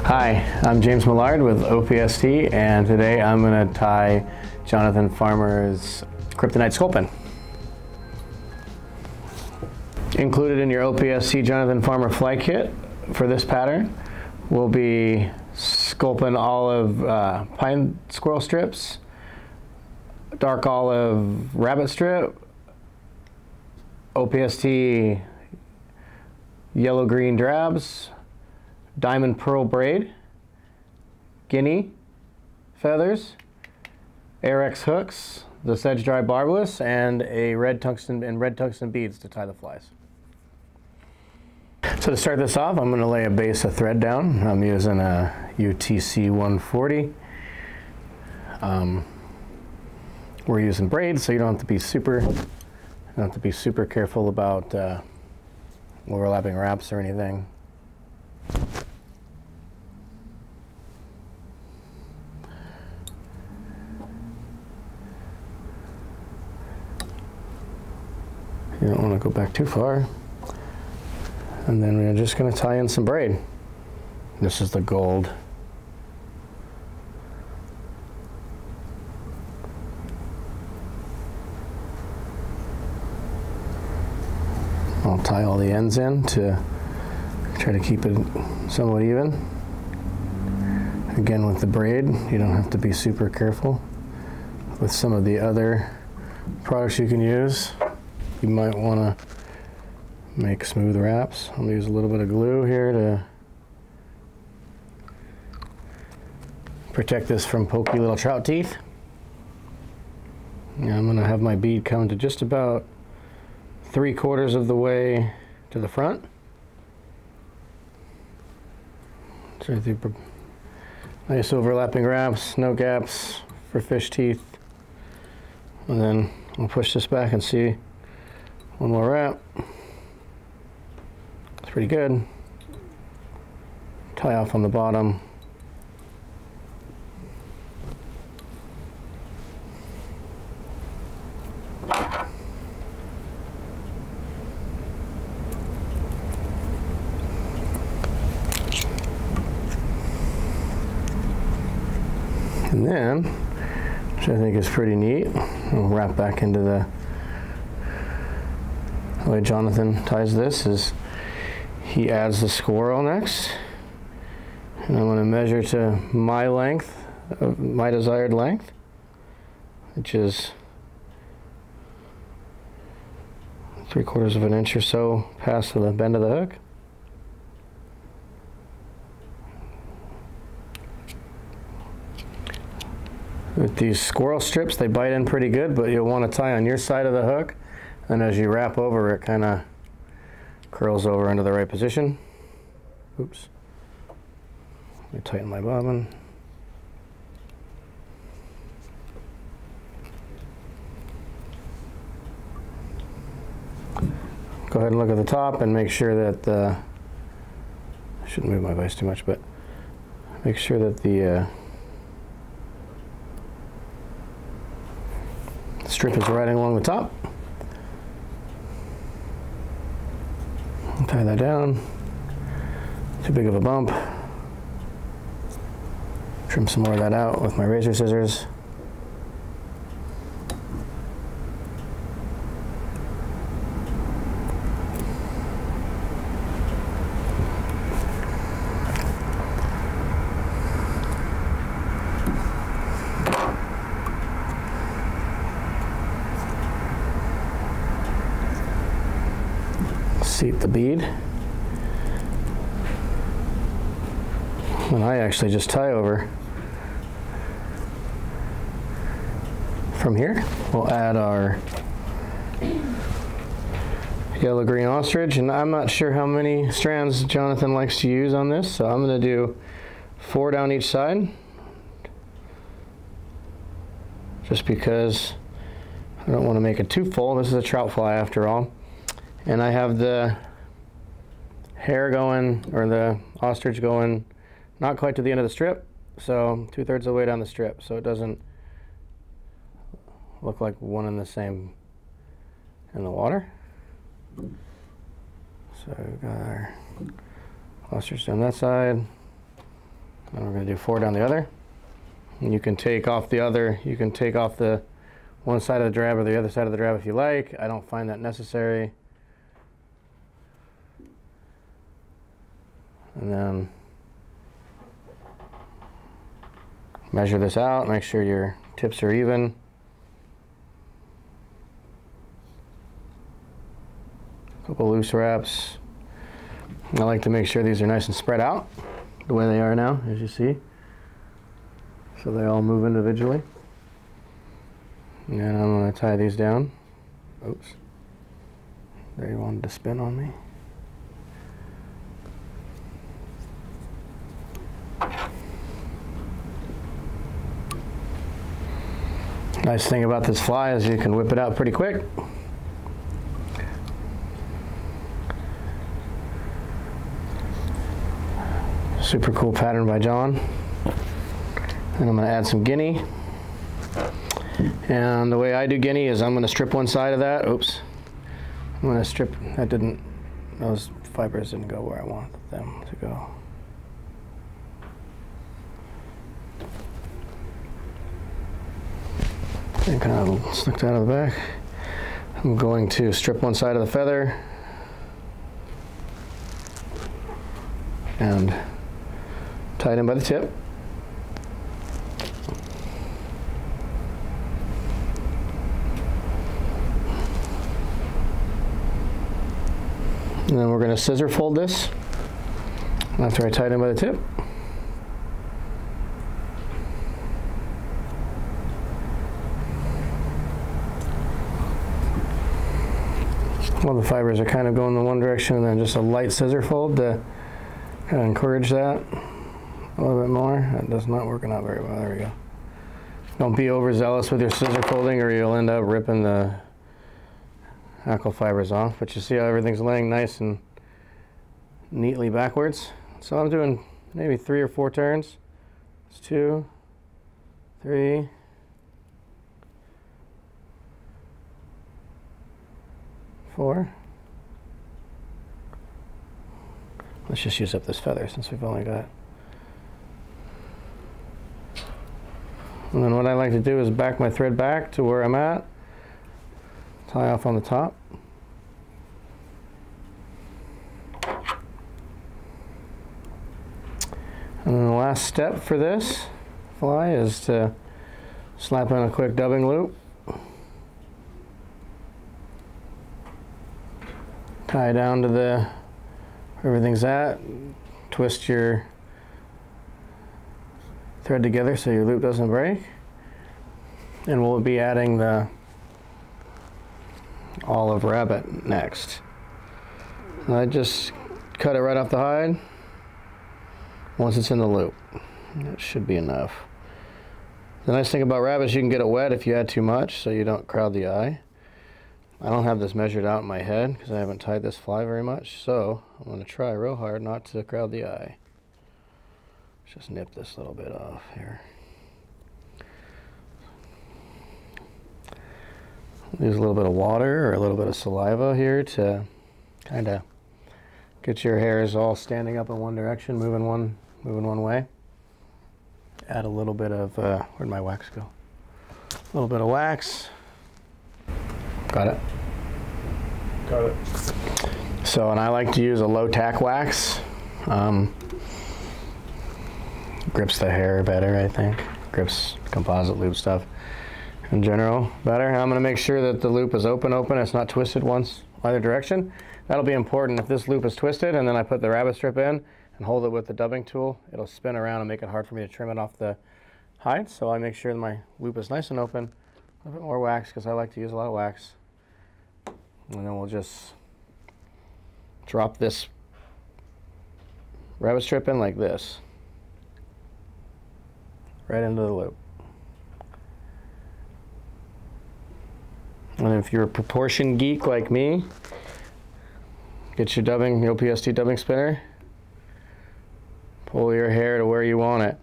Hi, I'm James Millard with OPST, and today I'm going to tie Jonathan Farmer's Kryptonite Sculpin. Included in your OPST Jonathan Farmer Fly Kit for this pattern will be Sculpin olive pine squirrel strips, dark olive rabbit strip, OPST yellow-green drabs, diamond pearl braid, guinea feathers, Arex hooks, the sedge dry barbless, and red tungsten beads to tie the flies. So to start this off, I'm going to lay a base of thread down. I'm using a UTC 140. We're using braids, so you don't have to be super careful about overlapping wraps or anything. You don't want to go back too far. And then we're just going to tie in some braid. This is the gold. I'll tie all the ends in to try to keep it somewhat even. Again, with the braid, you don't have to be super careful. With some of the other products you can use, you might want to make smooth wraps. I'm going to use a little bit of glue here to protect this from pokey little trout teeth. And I'm going to have my bead come to just about 3/4 of the way to the front. So nice overlapping wraps, no gaps for fish teeth. And then I'll push this back and see one more wrap. It's pretty good. Tie off on the bottom. And then, which I think is pretty neat, I'll wrap back into the way Jonathan ties this is he adds the squirrel next. And I'm going to measure to my length, my desired length, which is 3/4 of an inch or so past the bend of the hook. With these squirrel strips, they bite in pretty good, but you'll want to tie on your side of the hook, and as you wrap over, it kind of curls over into the right position. Oops. Let me tighten my bobbin. Go ahead and look at the top and make sure that I shouldn't move my vise too much, but make sure that the strip is riding along the top. Tie that down. Too big of a bump. Trim some more of that out with my razor scissors. Seat the bead. And I actually just tie over. From here, we'll add our yellow-green ostrich, and I'm not sure how many strands Jonathan likes to use on this, so I'm going to do 4 down each side, just because I don't want to make it too full. This is a trout fly after all. And I have the hair going, or the ostrich going, not quite to the end of the strip, so 2/3 of the way down the strip, so it doesn't look like one and the same in the water. So we've got our ostrich down that side, And we're going to do 4 down the other. And you can take off the other, you can take off the one side of the drab or the other side of the drab if you like. I don't find that necessary. And then measure this out, make sure your tips are even. A couple loose wraps. I like to make sure these are nice and spread out the way they are now, as you see. So they all move individually. And I'm going to tie these down. Oops. They wanted to spin on me. Nice thing about this fly is you can whip it out pretty quick. Super cool pattern by John. And I'm going to add some guinea. And the way I do guinea is I'm going to strip one side of that. Oops. I'm going to strip, those fibers didn't go where I wanted them to go. And kind of slicked out of the back. I'm going to strip one side of the feather and tie it in by the tip. And then we're going to scissor fold this after I tie it in by the tip. Well, the fibers are kind of going in one direction, and then just a light scissor fold to kind of encourage that a little bit more. That does not working out very well. There we go. Don't be overzealous with your scissor folding or you'll end up ripping the hackle fibers off. But you see how everything's laying nice and neatly backwards. So I'm doing maybe 3 or 4 turns. It's 2, 3, 4. Let's just use up this feather since we've only got. And then what I like to do is back my thread back to where I'm at, tie off on the top. And then the last step for this fly is to slap in a quick dubbing loop. Tie down to where everything's at, twist your thread together so your loop doesn't break, and we'll be adding the olive rabbit next. And I just cut it right off the hide once it's in the loop. That should be enough. The nice thing about rabbits, you can get it wet if you add too much so you don't crowd the eye. I don't have this measured out in my head because I haven't tied this fly very much, so I'm going to try real hard not to crowd the eye. Just nip this little bit off here. Use a little bit of water or a little bit of saliva here to kind of get your hairs all standing up in one direction, moving one way. Add a little bit of, where'd my wax go? A little bit of wax. Got it? Got it. So, and I like to use a low tack wax. Grips the hair better, I think. Grips composite loop stuff in general better. And I'm going to make sure that the loop is open. It's not twisted once either direction. That'll be important. If this loop is twisted and then I put the rabbit strip in and hold it with the dubbing tool, it'll spin around and make it hard for me to trim it off the hide. So I make sure that my loop is nice and open. A little bit more wax because I like to use a lot of wax. And then we'll just drop this rabbit strip in like this. Right into the loop. And if you're a proportion geek like me, get your dubbing, your OPST dubbing spinner, pull your hair to where you want it.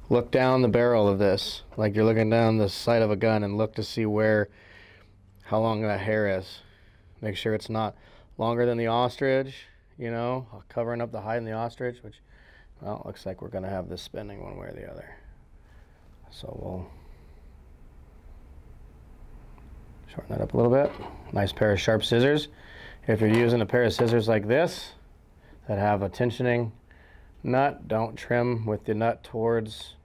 Look down the barrel of this, like you're looking down the sight of a gun, and look to see how long that hair is. Make sure it's not longer than the ostrich, you know, covering up the hide in the ostrich, which Well, it looks like we're gonna have this spinning one way or the other. So we'll shorten that up a little bit. Nice pair of sharp scissors. If you're using a pair of scissors like this that have a tensioning nut, don't trim with the nut towards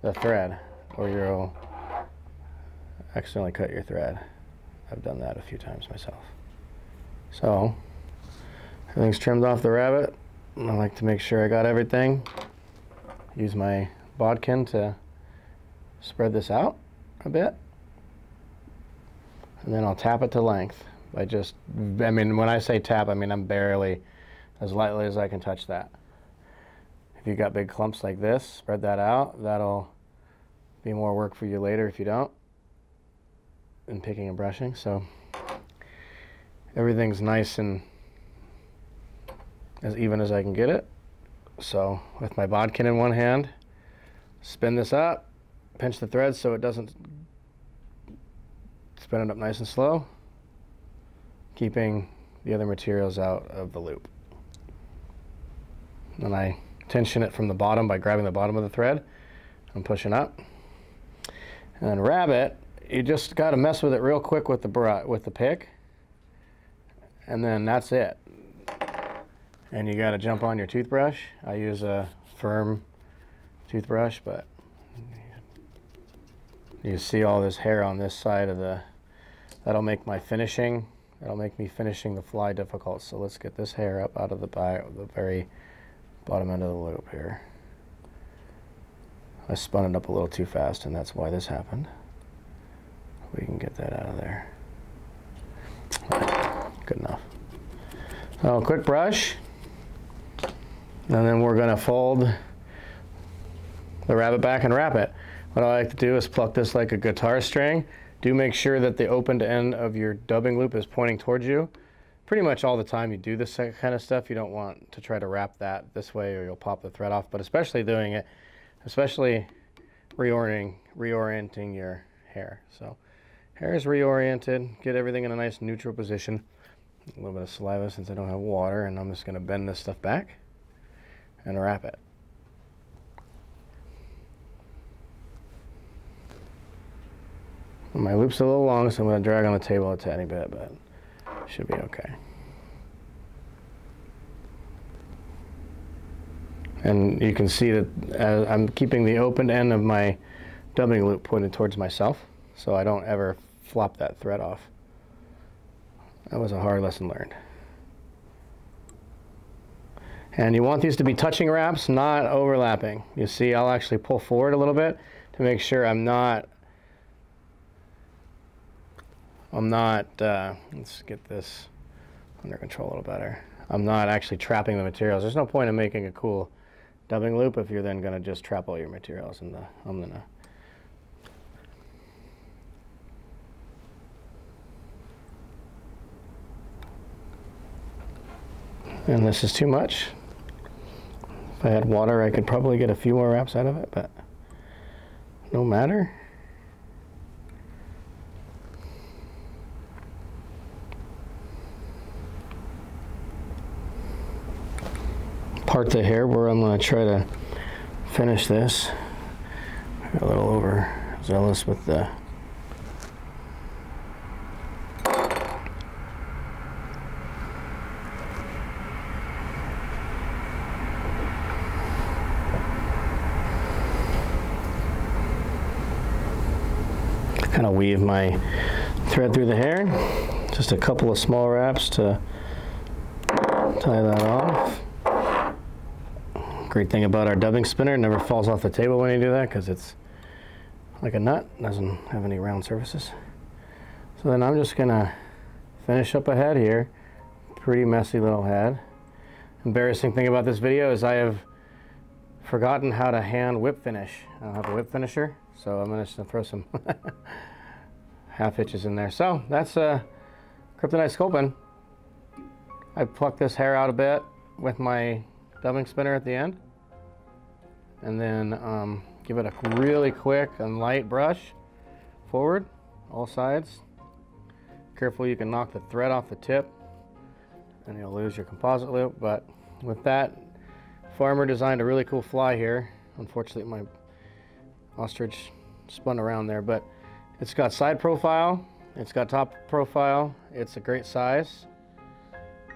the thread or you'll accidentally cut your thread. I've done that a few times myself. So everything's trimmed off the rabbit. I like to make sure I got everything. Use my bodkin to spread this out a bit. And then I'll tap it to length by just, I mean, when I say tap, I mean I'm barely, as lightly as I can touch that. If you got big clumps like this, spread that out. That'll be more work for you later if you don't, in picking and brushing. So everything's nice and as even as I can get it. So with my bodkin in one hand, spin this up, pinch the thread so it doesn't spin it up nice and slow, keeping the other materials out of the loop. Then I tension it from the bottom by grabbing the bottom of the thread and pushing up. And then rabbit, you just got to mess with it real quick with the pick, and then that's it. And you got to jump on your toothbrush. I use a firm toothbrush, but you see all this hair on this side of the, that'll make me finishing the fly difficult. So let's get this hair up out of the very bottom end of the loop here. I spun it up a little too fast, and that's why this happened. We can get that out of there. Good enough. So quick brush, and then we're gonna fold the rabbit back and wrap it. What I like to do is pluck this like a guitar string. Do make sure that the opened end of your dubbing loop is pointing towards you. Pretty much all the time you do this kind of stuff, you don't want to try to wrap that this way or you'll pop the thread off, but especially doing it, especially reorienting your hair. So hair is reoriented, get everything in a nice neutral position. A little bit of saliva since I don't have water, and I'm just gonna bend this stuff back and wrap it. My loop's a little long, so I'm going to drag on the table a tiny bit, but should be okay. And you can see that I'm keeping the open end of my dubbing loop pointed towards myself, so I don't ever flop that thread off. That was a hard lesson learned. And you want these to be touching wraps, not overlapping. You see, I'll actually pull forward a little bit to make sure I'm not, let's get this under control a little better. I'm not actually trapping the materials. There's no point in making a cool dubbing loop if you're then going to just trap all your materials. And and this is too much. If I had water, I could probably get a few more wraps out of it, but no matter. Part the hair where I'm going to try to finish this. A little overzealous with the kind of weave my thread through the hair. Just a couple of small wraps to tie that off. Great thing about our dubbing spinner, it never falls off the table when you do that because it's like a nut, doesn't have any round surfaces. So then I'm just gonna finish up a head here. Pretty messy little head. Embarrassing thing about this video is I have forgotten how to hand whip finish. I don't have a whip finisher, so I'm just gonna throw some half hitches in there. So that's a Kryptonite Sculpin. I plucked this hair out a bit with my dubbing spinner at the end, and then give it a really quick and light brush forward, all sides. Careful, you can knock the thread off the tip and you'll lose your composite loop, but with that Farmer designed a really cool fly here. Unfortunately, my ostrich spun around there, but it's got side profile, it's got top profile, it's a great size.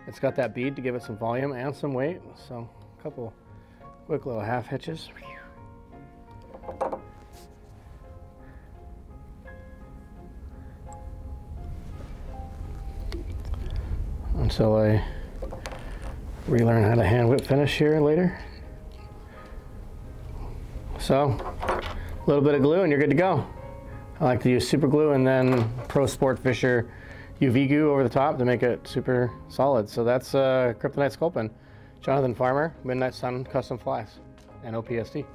It's got that bead to give it some volume and some weight, so a couple quick little half hitches. Until I relearn how to hand whip finish here later. So, a little bit of glue and you're good to go. I like to use super glue and then Pro Sport Fisher UV goo over the top to make it super solid. So that's Kryptonite Sculpin. Jonathan Farmer, Midnight Sun Custom Flies, and OPST.